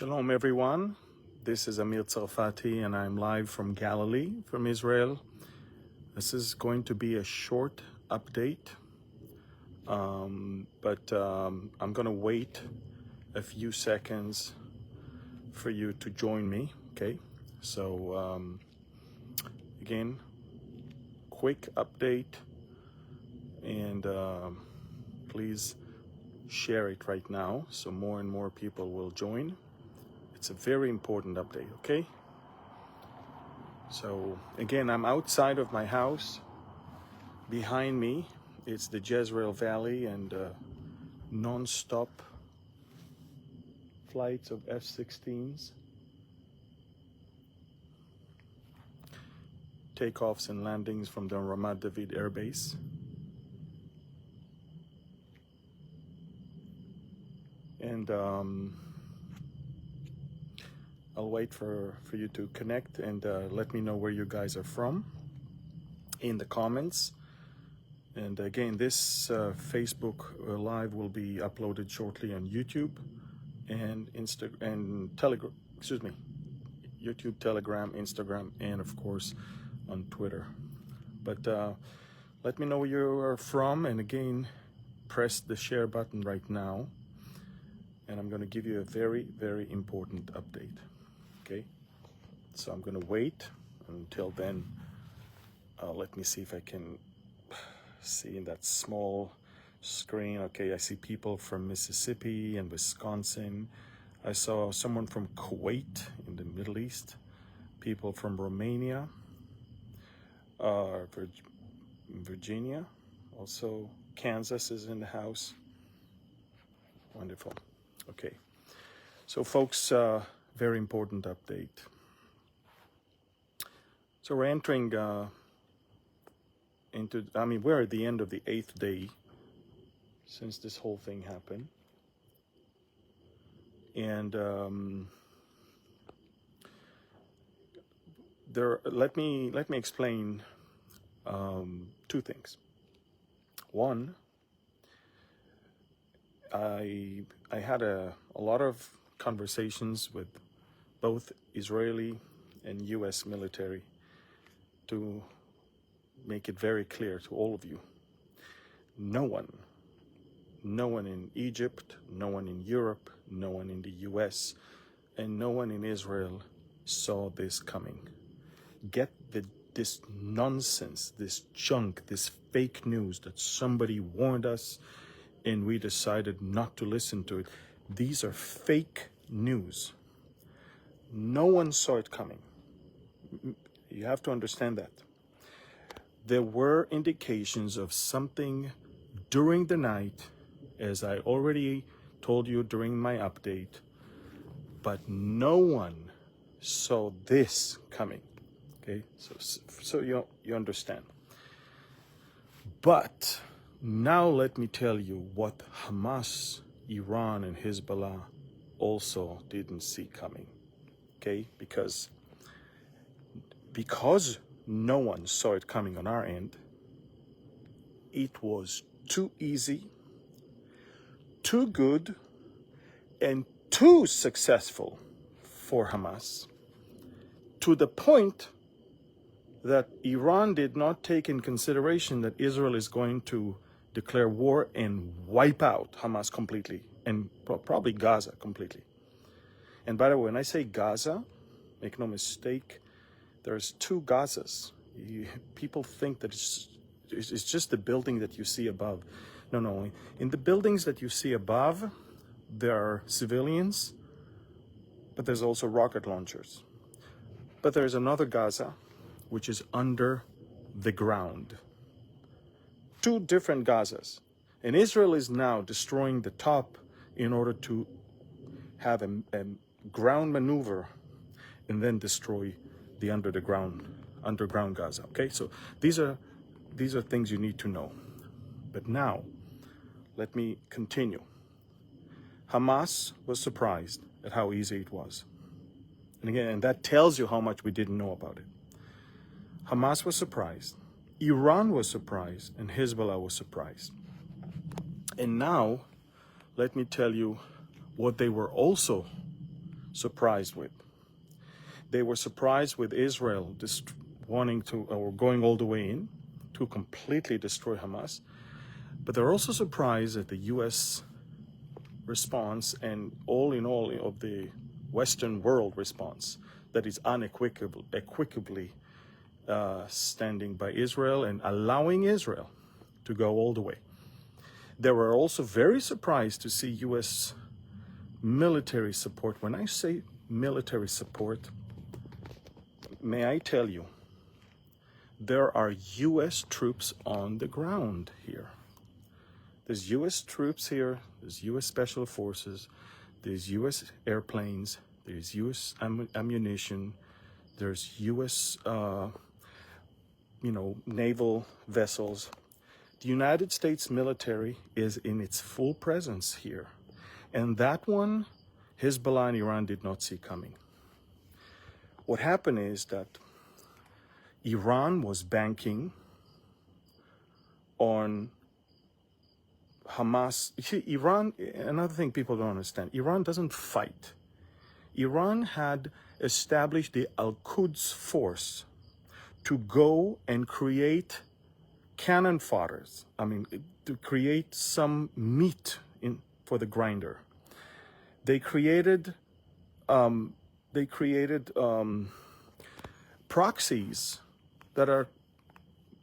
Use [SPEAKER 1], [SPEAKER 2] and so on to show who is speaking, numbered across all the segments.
[SPEAKER 1] Shalom everyone, this isツァルファティand I'm live from Galilee, from Israel. This is going to be a short update, but I'm going to wait a few seconds for you to join me, okay? So again, quick update, and please share it right now so more and more people will join. It's a very important update, okay? So again, I'm outside of my house. Behind me, it's the Jezreel Valley and non-stop flights of F-16s. Takeoffs and landings from the Ramat David Air Base. And I'll wait for you to connect and let me know where you guys are from in the comments. And again, this Facebook Live will be uploaded shortly on YouTube and Telegram, YouTube, Telegram, Instagram, and of course on Twitter. But let me know where you are from, and again, press the share button right now. And I'm going to give you a very, very important update. Okay, so I'm going to wait until then. Let me see if I can see in that small screen. Okay, I see people from Mississippi and Wisconsin. I saw someone from Kuwait in the Middle East, people from Romania, Virginia, also Kansas is in the house. Wonderful. Okay, so folks, very important update. So we're entering we're at the end of the 8th day since this whole thing happened. And let me explain two things. One, I had a lot of conversations with both Israeli and US military to make it very clear to all of you. No one in Egypt, no one in Europe, no one in the US, and no one in Israel saw this coming. Get this nonsense, this junk, this fake news that somebody warned us and we decided not to listen to it. These are fake news. No one saw it coming. You have to understand that. There were indications of something during the night, as I already told you during my update, but no one saw this coming. Okay, so you understand. But now let me tell you what Hamas, Iran, and Hezbollah also didn't see coming. Okay, because no one saw it coming on our end, it was too easy, too good, and too successful for Hamas, to the point that Iran did not take in consideration that Israel is going to declare war and wipe out Hamas completely, and probably Gaza completely. And by the way, when I say Gaza, make no mistake, there's two Gazas. People think that it's just the building that you see above. No. In the buildings that you see above, there are civilians, but there's also rocket launchers. But there's another Gaza, which is under the ground. Two different Gazas. And Israel is now destroying the top in order to have a ground maneuver and then destroy the underground Gaza. Okay, so these are things you need to know. But now, let me continue. Hamas was surprised at how easy it was. And again, and that tells you how much we didn't know about it. Hamas was surprised. Iran was surprised, and Hezbollah was surprised. And now, let me tell you what they were also surprised with. They were surprised with Israel wanting to, or going all the way in to completely destroy Hamas. But they're also surprised at the U.S. response and all in all of the Western world response that is unequivocally standing by Israel and allowing Israel to go all the way. They were also very surprised to see U.S. military support. When I say military support, may I tell you, there are U.S. troops on the ground here. There's U.S. troops here, there's U.S. Special Forces, there's U.S. airplanes, there's U.S. ammunition, there's U.S. Naval vessels. The United States military is in its full presence here. And that one, Hezbollah and Iran did not see coming. What happened is that Iran was banking on Hamas. You see, Iran, another thing people don't understand, Iran doesn't fight. Iran had established the Al-Quds force to go and create cannon fodders. I mean, to create some meat for the grinder. They created proxies that are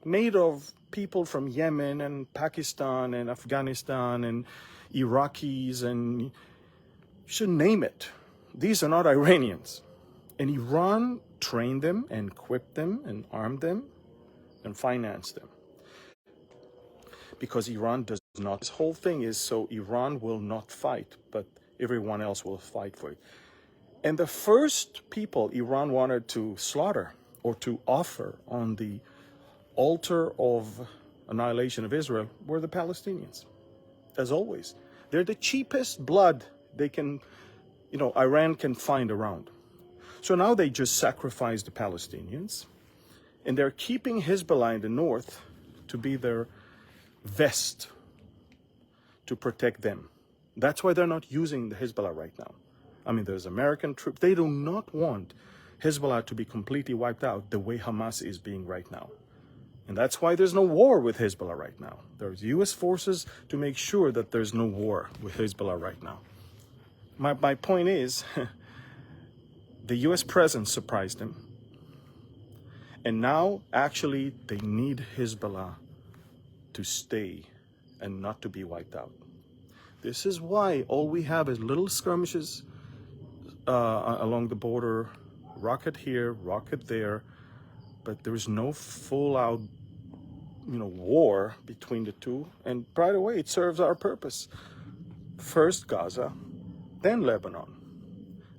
[SPEAKER 1] made of people from Yemen and Pakistan and Afghanistan and Iraqis and you should name it. These are not Iranians. And Iran trained them and equipped them and armed them and financed them. Because Iran does not. This whole thing is so Iran will not fight, but everyone else will fight for it. And the first people Iran wanted to slaughter or to offer on the altar of annihilation of Israel were the Palestinians, as always. They're the cheapest blood they can, Iran can find around. So now they just sacrifice the Palestinians, and they're keeping Hezbollah in the north to be their vest to protect them. That's why they're not using the Hezbollah right now. I mean, there's American troops. They do not want Hezbollah to be completely wiped out the way Hamas is being right now. And that's why there's no war with Hezbollah right now. There's U.S. forces to make sure that there's no war with Hezbollah right now. My point is, the U.S. presence surprised them. And now, actually, they need Hezbollah to stay and not to be wiped out. This is why all we have is little skirmishes along the border, rocket here, rocket there, but there is no full-out, war between the two. And by the way, it serves our purpose. First Gaza, then Lebanon.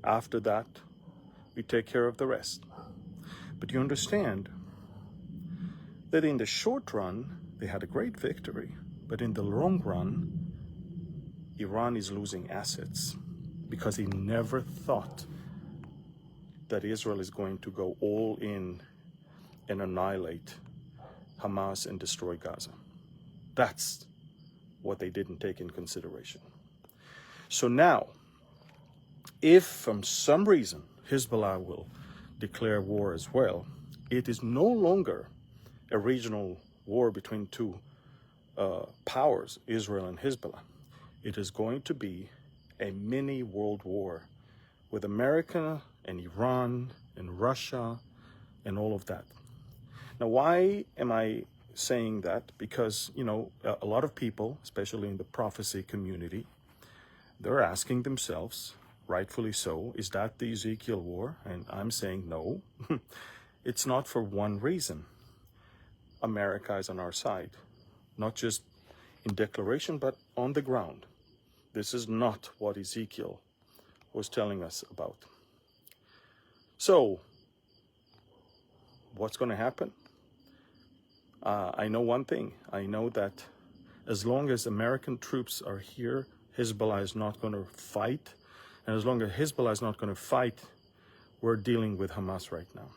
[SPEAKER 1] After that, we take care of the rest. But you understand that in the short run, they had a great victory, but in the long run, Iran is losing assets because he never thought that Israel is going to go all in and annihilate Hamas and destroy Gaza. That's what they didn't take in consideration. So now, if from some reason Hezbollah will declare war as well, it is no longer a regional war between two powers, Israel and Hezbollah. It is going to be a mini world war with America and Iran and Russia and all of that. Now, why am I saying that? Because, a lot of people, especially in the prophecy community, they're asking themselves, rightfully so, is that the Ezekiel war? And I'm saying no. It's not for one reason. America is on our side, not just in declaration, but on the ground. This is not what Ezekiel was telling us about. So, what's going to happen? I know one thing. I know that as long as American troops are here, Hezbollah is not going to fight. And as long as Hezbollah is not going to fight, we're dealing with Hamas right now.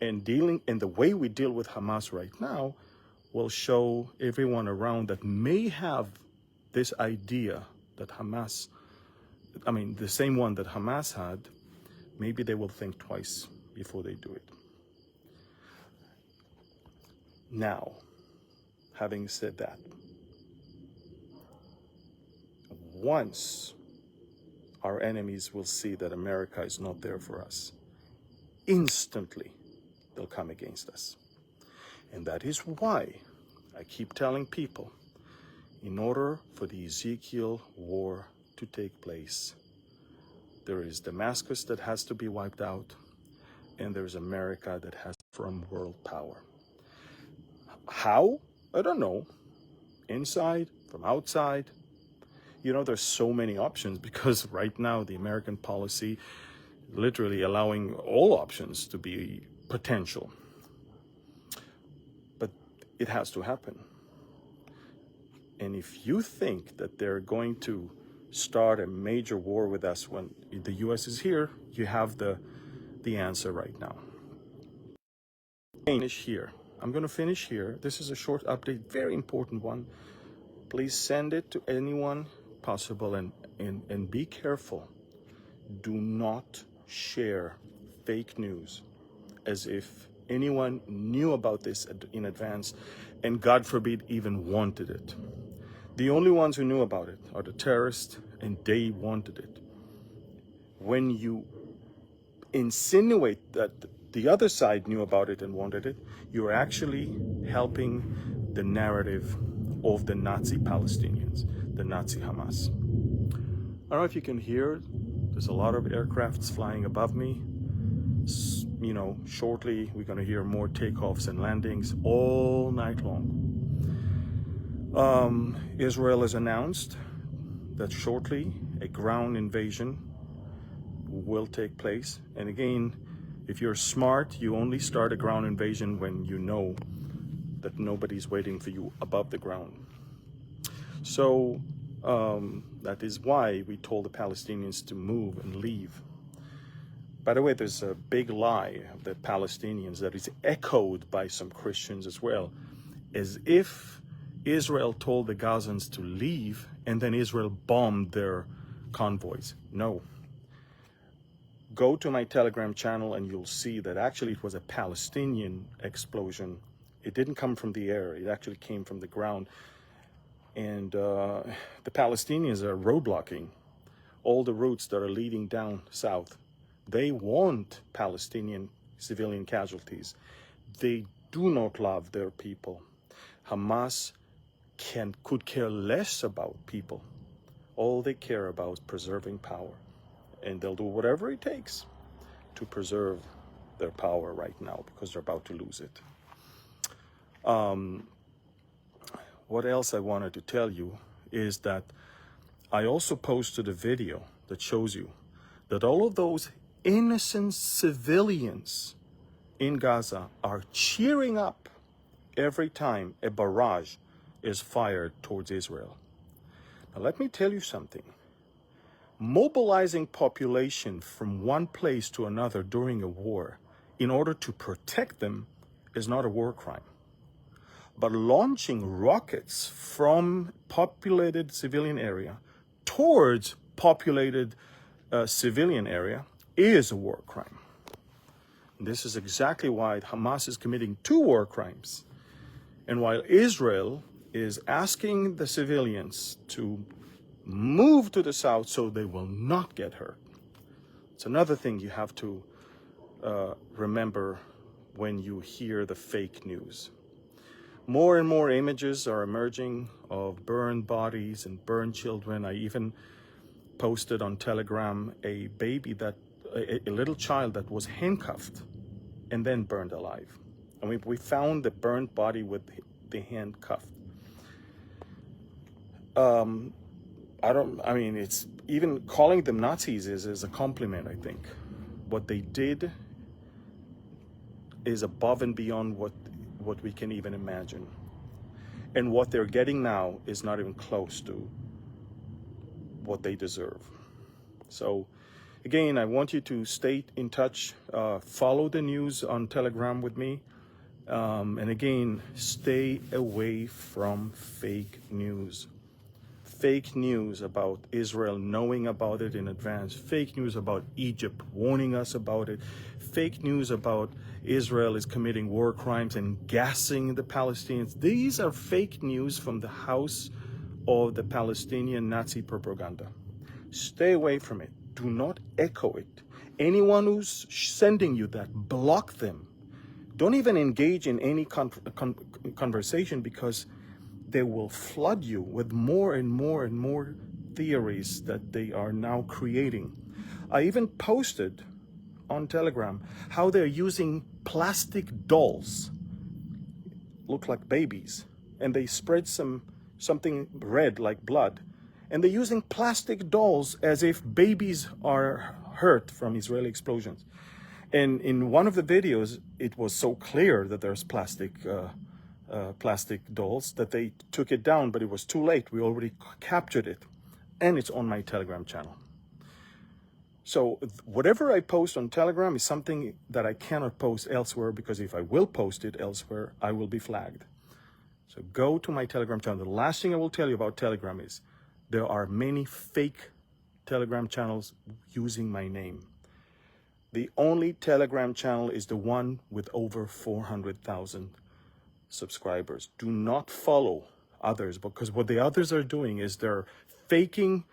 [SPEAKER 1] And the way we deal with Hamas right now will show everyone around that may have this idea that Hamas, the same one that Hamas had, maybe they will think twice before they do it. Now, having said that, once our enemies will see that America is not there for us, instantly they'll come against us. And that is why I keep telling people, in order for the Ezekiel war to take place, there is Damascus that has to be wiped out, and there's America that has from world power. How? I don't know. Inside, from outside. You know, there's so many options, because right now the American policy literally allowing all options to be potential. But it has to happen. And if you think that they're going to start a major war with us when the US is here, you have the answer right now. Finish here. I'm going to finish here. This is a short update, very important one. Please send it to anyone possible, and be careful. Do not share fake news as if anyone knew about this in advance and, God forbid, even wanted it. The only ones who knew about it are the terrorists, and they wanted it. When you insinuate that the other side knew about it and wanted it, you're actually helping the narrative of the Nazi Palestinians, the Nazi Hamas. I don't know if you can hear, there's a lot of aircrafts flying above me. You know, shortly we're going to hear more takeoffs and landings all night long. Israel has announced that shortly a ground invasion will take place. And again, if you're smart, you only start a ground invasion when you know that nobody's waiting for you above the ground. So that is why we told the Palestinians to move and leave. By the way, there's a big lie of the Palestinians that is echoed by some Christians as well, as if Israel told the Gazans to leave and then Israel bombed their convoys. No. Go to my Telegram channel and you'll see that actually it was a Palestinian explosion. It didn't come from the air, it actually came from the ground. And the Palestinians are roadblocking all the routes that are leading down south. They want Palestinian civilian casualties. They do not love their people. Hamas could care less about people. All they care about is preserving power. And they'll do whatever it takes to preserve their power right now, because they're about to lose it. What else I wanted to tell you is that I also posted a video that shows you that all of those innocent civilians in Gaza are cheering up every time a barrage is fired towards Israel. Now, let me tell you something. Mobilizing population from one place to another during a war in order to protect them is not a war crime. But launching rockets from populated civilian area towards populated civilian area is a war crime. And this is exactly why Hamas is committing 2 war crimes. And while Israel is asking the civilians to move to the south so they will not get hurt. It's another thing you have to remember when you hear the fake news. More and more images are emerging of burned bodies and burned children. I even posted on Telegram a baby a little child that was handcuffed and then burned alive. And we found the burned body with the handcuffed. It's even calling them Nazis is a compliment, I think. What they did is above and beyond what we can even imagine. And what they're getting now is not even close to what they deserve. So, again, I want you to stay in touch, follow the news on Telegram with me. And again, stay away from fake news. fake news about Israel knowing about it in advance, fake news about Egypt warning us about it, fake news about Israel is committing war crimes and gassing the Palestinians. These are fake news from the house of the Palestinian Nazi propaganda. Stay away from it. Do not echo it. Anyone who's sending you that, block them. Don't even engage in any conversation, because they will flood you with more and more and more theories that they are now creating. I even posted on Telegram how they're using plastic dolls, look like babies, and they spread something red like blood, and they're using plastic dolls as if babies are hurt from Israeli explosions. And in one of the videos, it was so clear that there's plastic dolls that they took it down, but it was too late. We already captured it, and it's on my Telegram channel. So whatever I post on Telegram is something that I cannot post elsewhere, because if I will post it elsewhere, I will be flagged. So go to my Telegram channel. The last thing I will tell you about Telegram is there are many fake Telegram channels using my name. The only Telegram channel is the one with over 400,000 subscribers. Do not follow others, because what the others are doing is they're faking,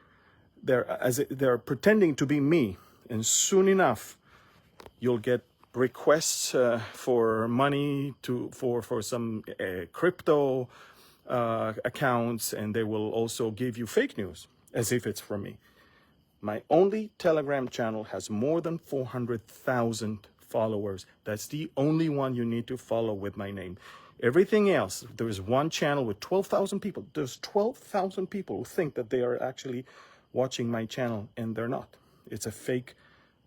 [SPEAKER 1] they're pretending to be me, and soon enough you'll get requests for money for some crypto accounts, and they will also give you fake news as if it's from me. My only Telegram channel has more than 400,000 followers. That's the only one you need to follow with my name. Everything else, there is one channel with 12,000 people. There's 12,000 people who think that they are actually watching my channel, and they're not. It's a fake,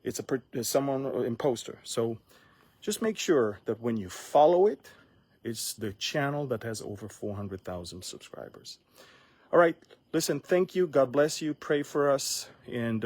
[SPEAKER 1] it's someone imposter. So just make sure that when you follow it, it's the channel that has over 400,000 subscribers. All right, listen, thank you. God bless you. Pray for us. And